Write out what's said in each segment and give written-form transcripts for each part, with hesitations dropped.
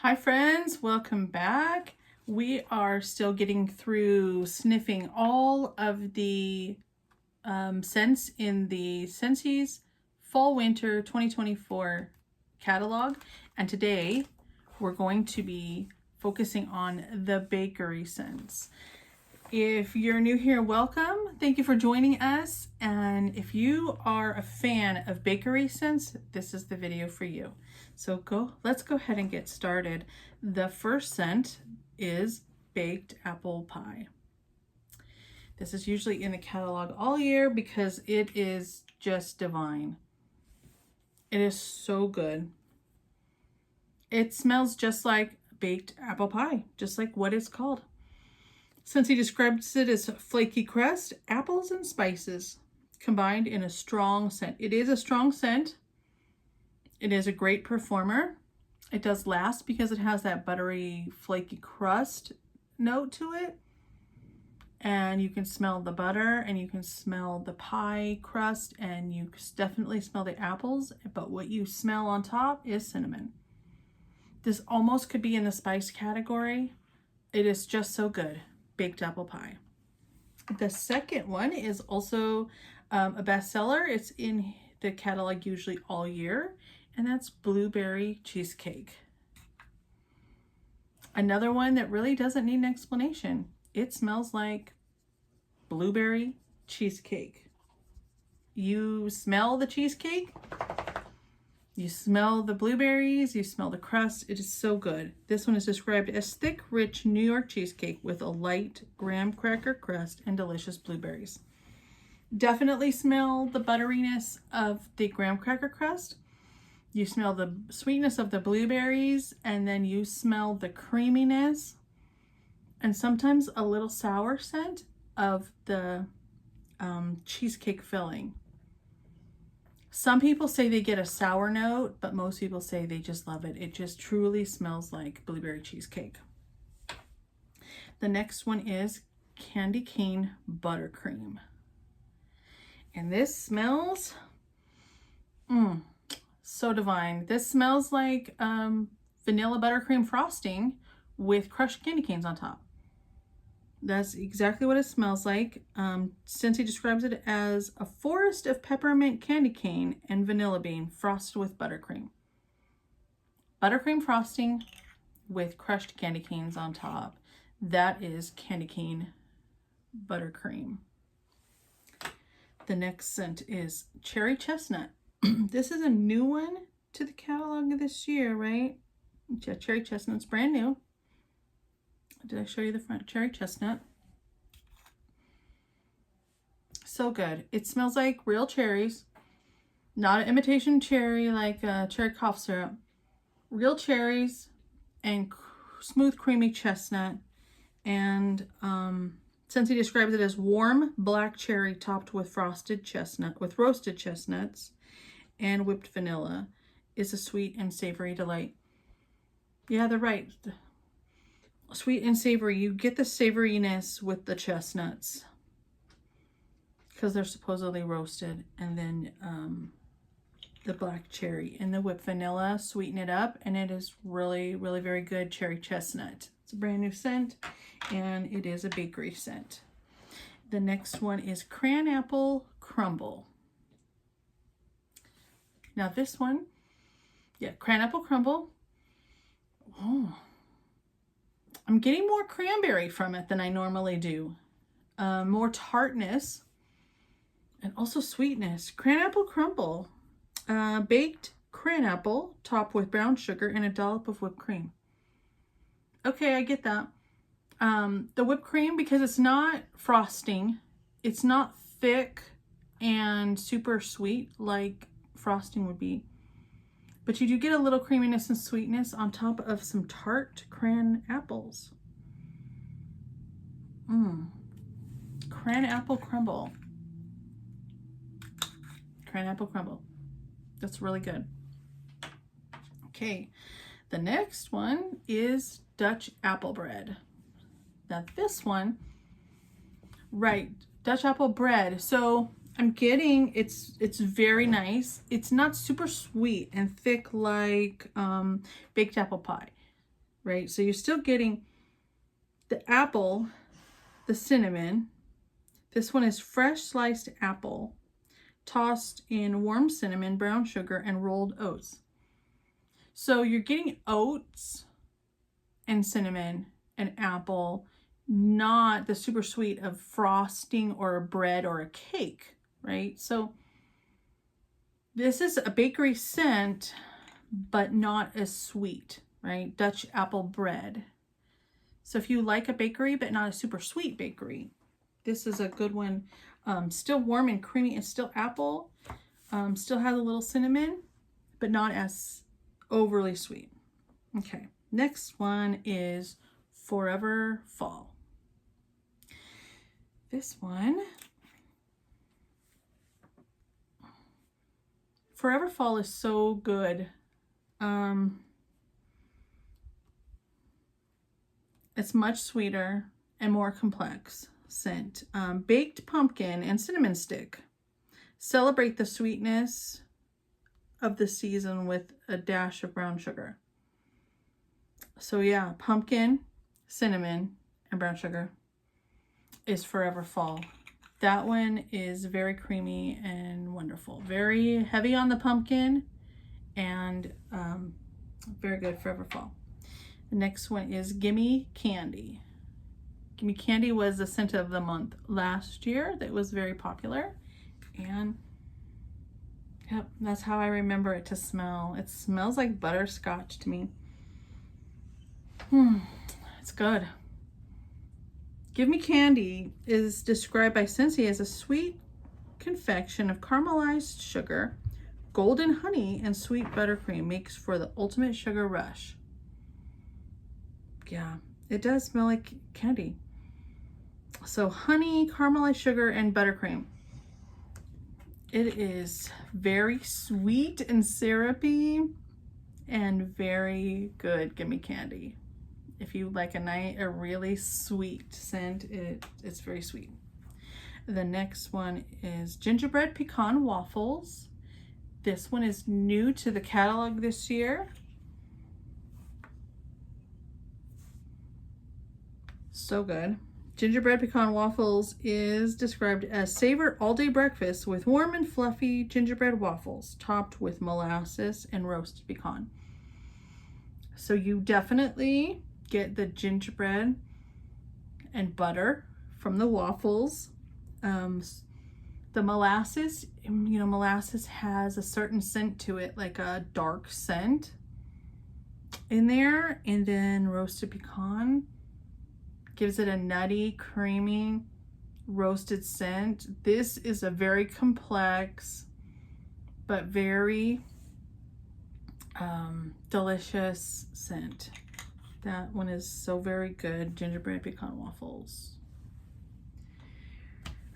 Hi friends, welcome back. We are still getting through sniffing all of the scents in the Scentsy's Fall Winter 2024 catalog, and today we're going to be focusing on the bakery scents. If you're new here, welcome. Thank you for joining us. And if you are a fan of bakery scents, this is the video for you. So let's go ahead and get started. The first scent is baked apple pie. This is usually in the catalog all year because it is just divine. It is so good. It smells just like baked apple pie, just like what it's called. Scentsy describes it as flaky crust, apples, and spices combined in a strong scent. It is a strong scent. It is a great performer. It does last because it has that buttery, flaky crust note to it. And you can smell the butter and you can smell the pie crust and you definitely smell the apples, but what you smell on top is cinnamon. This almost could be in the spice category. It is just so good. Baked apple pie. The second one is also a bestseller. It's in the catalog usually all year, and that's blueberry cheesecake. Another one that really doesn't need an explanation. It smells like blueberry cheesecake. You smell the cheesecake, you smell the blueberries, you smell the crust. It is so good. This one is described as thick, rich New York cheesecake with a light graham cracker crust and delicious blueberries. Definitely smell the butteriness of the graham cracker crust. You smell the sweetness of the blueberries, and then you smell the creaminess and sometimes a little sour scent of the cheesecake filling. Some people say they get a sour note, but most people say they just love it. It just truly smells like blueberry cheesecake. The next one is candy cane buttercream. And this smells so divine. This smells like vanilla buttercream frosting with crushed candy canes on top. That's exactly what it smells like. Scentsy describes it as a forest of peppermint candy cane and vanilla bean frosted with buttercream. Buttercream frosting with crushed candy canes on top. That is candy cane buttercream. The next scent is cherry chestnut. This is a new one to the catalog this year, right? Cherry chestnut's brand new. Did I show you the front? Cherry chestnut. So good. It smells like real cherries, not an imitation cherry like cherry cough syrup. Real cherries and smooth, creamy chestnut. And Scentsy describes it as warm black cherry topped with roasted chestnuts and whipped vanilla. Is a sweet and savory delight. Yeah, they're right. Sweet and savory. You get the savoriness with the chestnuts because they're supposedly roasted, and then the black cherry and the whipped vanilla sweeten it up, and it is really, really very good cherry chestnut. It's a brand new scent, and it is a bakery scent. The next one is cran apple crumble. Now this one, cran apple crumble. Oh, I'm getting more cranberry from it than I normally do. More tartness and also sweetness. Cran apple crumble. Baked cran apple topped with brown sugar and a dollop of whipped cream. Okay, I get that. The whipped cream, because it's not frosting, it's not thick and super sweet like frosting would be. But you do get a little creaminess and sweetness on top of some tart cran apples. Cran apple crumble. Cran apple crumble. That's really good. Okay, the next one is Dutch apple bread. Now this one, right, Dutch apple bread. So I'm getting, it's very nice. It's not super sweet and thick like baked apple pie. right? So you're still getting the apple, the cinnamon. This one is fresh sliced apple, tossed in warm cinnamon, brown sugar, and rolled oats. So you're getting oats and cinnamon and apple, not the super sweet of frosting or a bread or a cake, right? So this is a bakery scent, but not as sweet, right? Dutch apple bread. So if you like a bakery, but not a super sweet bakery, this is a good one. Still warm and creamy. It's still apple. Still has a little cinnamon, but not as overly sweet. Okay, next one is Forever Fall. This one, Forever Fall is so good. It's much sweeter and more complex scent. Baked pumpkin and cinnamon stick. Celebrate the sweetness of the season with a dash of brown sugar. So yeah, pumpkin, cinnamon, and brown sugar is Forever Fall. That one is very creamy and wonderful. Very heavy on the pumpkin and very good, Forever Fall. The next one is Gimme Candy. Gimme Candy was the scent of the month last year that was very popular. And yep, that's how I remember it to smell. It smells like butterscotch to me. It's good. Give Me Candy is described by Scentsy as a sweet confection of caramelized sugar, golden honey, and sweet buttercream. Makes for the ultimate sugar rush. Yeah, it does smell like candy. So honey, caramelized sugar, and buttercream. It is very sweet and syrupy and very good. Gimme Candy. If you like a really sweet scent, it's very sweet. The next one is Gingerbread Pecan Waffles. This one is new to the catalog this year. So good. Gingerbread Pecan Waffles is described as savor all-day breakfast with warm and fluffy gingerbread waffles topped with molasses and roasted pecan. So you definitely get the gingerbread and butter from the waffles. The molasses, molasses has a certain scent to it, like a dark scent in there, and then roasted pecan gives it a nutty, creamy, roasted scent. This is a very complex, but very delicious scent. That one is so very good. Gingerbread Pecan Waffles.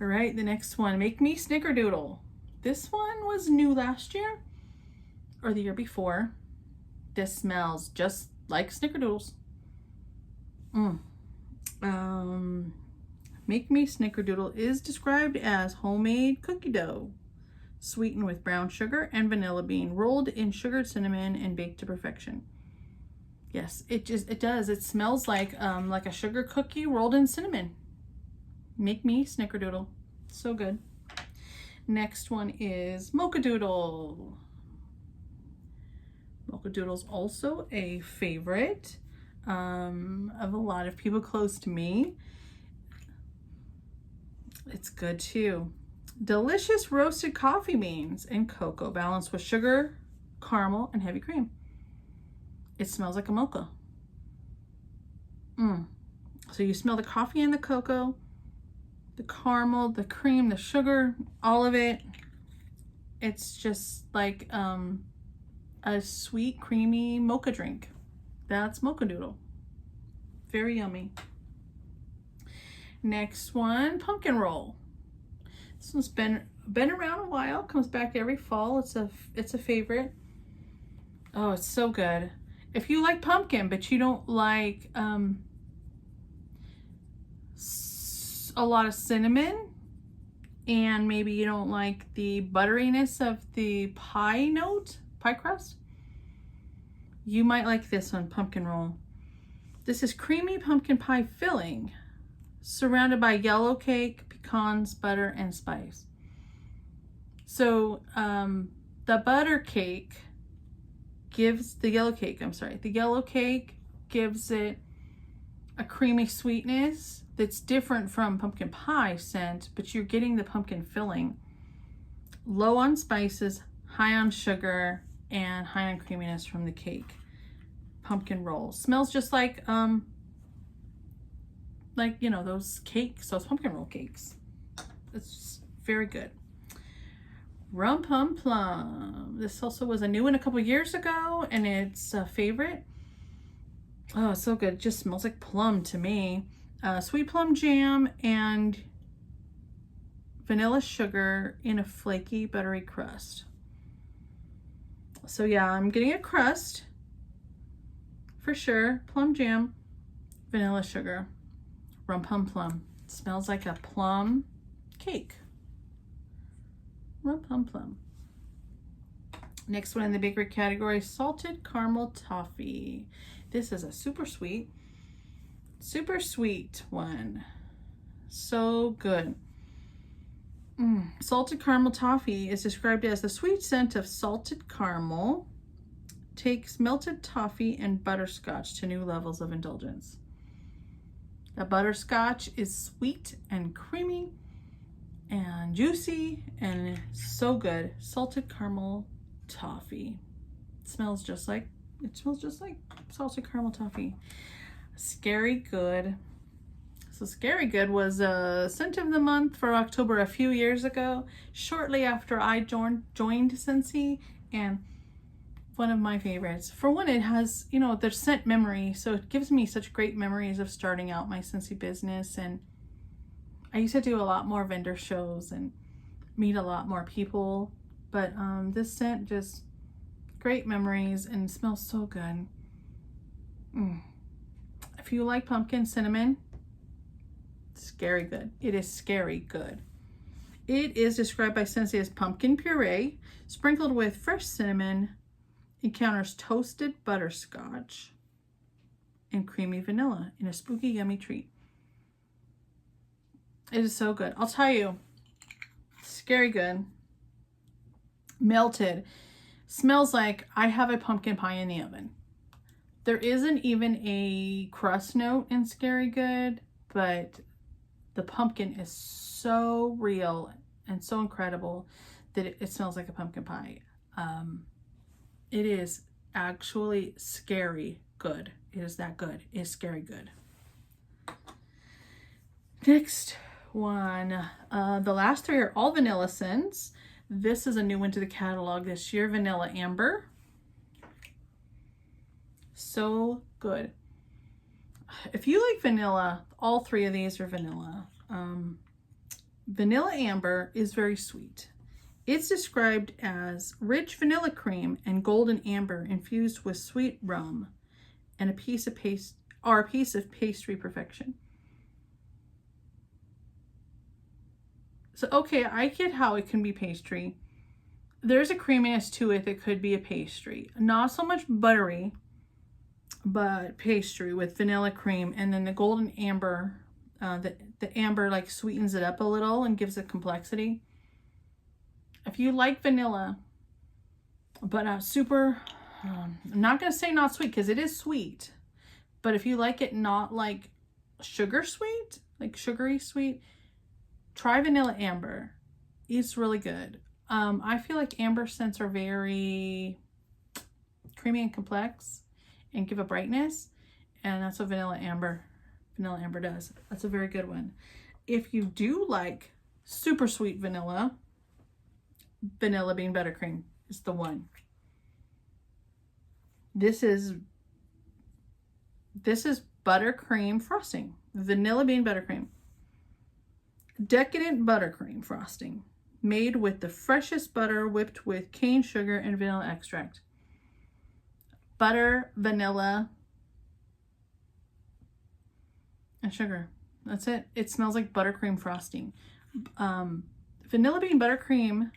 All right, the next one, Make Me Snickerdoodle. This one was new last year or the year before. This smells just like Snickerdoodles. Make Me Snickerdoodle is described as homemade cookie dough, sweetened with brown sugar and vanilla bean, rolled in sugared cinnamon and baked to perfection. Yes, it does. It smells like a sugar cookie rolled in cinnamon. Make Me Snickerdoodle. So good. Next one is Mocha Doodle. Mocha Doodle's also a favorite of a lot of people close to me. It's good too. Delicious roasted coffee beans and cocoa balanced with sugar, caramel, and heavy cream. It smells like a mocha. So you smell the coffee and the cocoa, the caramel, the cream, the sugar, all of it. It's just like a sweet, creamy mocha drink. That's Mocha Doodle. Very yummy. Next one, Pumpkin Roll. This one's been around a while. Comes back every fall. It's a favorite. Oh, it's so good. If you like pumpkin, but you don't like a lot of cinnamon, and maybe you don't like the butteriness of the pie crust, you might like this one, Pumpkin Roll. This is creamy pumpkin pie filling, surrounded by yellow cake, pecans, butter, and spice. So the butter cake gives the yellow cake gives it a creamy sweetness that's different from pumpkin pie scent, but you're getting the pumpkin filling. Low on spices, high on sugar, and high on creaminess from the cake. Pumpkin roll. Smells just like you know, those cakes, those pumpkin roll cakes. It's very good. Rum Pum Plum. This also was a new one a couple years ago, and it's a favorite. Oh, it's so good. It just smells like plum to me. Sweet plum jam and vanilla sugar in a flaky, buttery crust. So yeah, I'm getting a crust for sure. Plum jam, vanilla sugar, Rum Pum Plum. It smells like a plum cake. Rum Pum Plum. Next one in the bakery category, salted caramel toffee. This is a super sweet one. So good. Salted caramel toffee is described as the sweet scent of salted caramel takes melted toffee and butterscotch to new levels of indulgence. The butterscotch is sweet and creamy and juicy and so good. Salted caramel toffee. It smells just like salted caramel toffee. Scary Good. So Scary Good was a scent of the month for October a few years ago, shortly after I joined Scentsy, and one of my favorites. For one, it has, you know, the scent memory, so it gives me such great memories of starting out my Scentsy business, and I used to do a lot more vendor shows and meet a lot more people, but this scent just great memories and smells so good. If you like pumpkin cinnamon, Scary Good. It is Scary Good. It is described by Scentsy as pumpkin puree sprinkled with fresh cinnamon, encounters toasted butterscotch and creamy vanilla in a spooky yummy treat. It is so good. I'll tell you, Scary Good. Melted. Smells like I have a pumpkin pie in the oven. There isn't even a crust note in Scary Good, but the pumpkin is so real and so incredible that it smells like a pumpkin pie. It is actually scary good. It is that good. It is Scary Good. Next one. The last three are all vanilla scents. This is a new one to the catalog this year. Vanilla Amber. So good. If you like vanilla, all three of these are vanilla. Vanilla Amber is very sweet. It's described as rich vanilla cream and golden amber infused with sweet rum and a piece of pastry perfection. So, okay, I get how it can be pastry. There's a creaminess to it that could be a pastry. Not so much buttery, but pastry with vanilla cream, and then the golden amber, the amber like sweetens it up a little and gives it complexity. If you like vanilla, but I'm not going to say not sweet because it is sweet, but if you like it not like sugar sweet, like sugary sweet, try Vanilla Amber. It's really good. I feel like amber scents are very creamy and complex and give a brightness, and that's what Vanilla Amber does. That's a very good one. If you do like super sweet vanilla bean buttercream is the one. This is buttercream frosting. Vanilla bean buttercream. Decadent buttercream frosting made with the freshest butter whipped with cane sugar and vanilla extract. Butter, vanilla, and sugar. That's it. It smells like buttercream frosting. Vanilla bean buttercream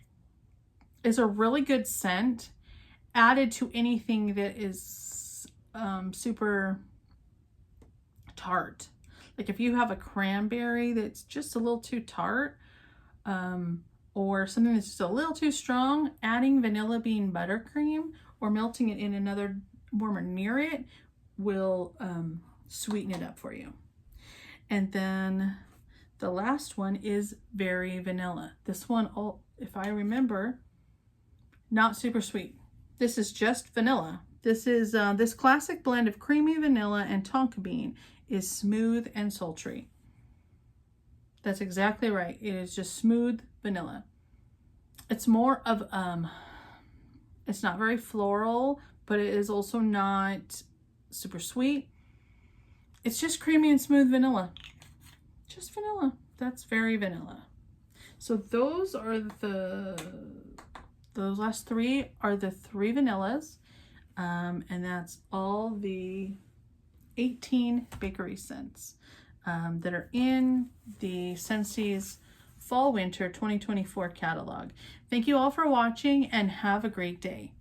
is a really good scent added to anything that is super tart. Like if you have a cranberry that's just a little too tart, or something that's just a little too strong, adding vanilla bean buttercream or melting it in another warmer near it will sweeten it up for you. And then the last one is very vanilla. This one, if I remember, not super sweet. This is just vanilla. This is this classic blend of creamy vanilla and tonka bean is smooth and sultry. That's exactly right. It is just smooth vanilla. It's more of, it's not very floral, but it is also not super sweet. It's just creamy and smooth vanilla. Just vanilla. That's very vanilla. So those last three are the 3 vanillas. And that's all the 18 bakery scents that are in the Scentsy's Fall Winter 2024 catalog. Thank you all for watching and have a great day.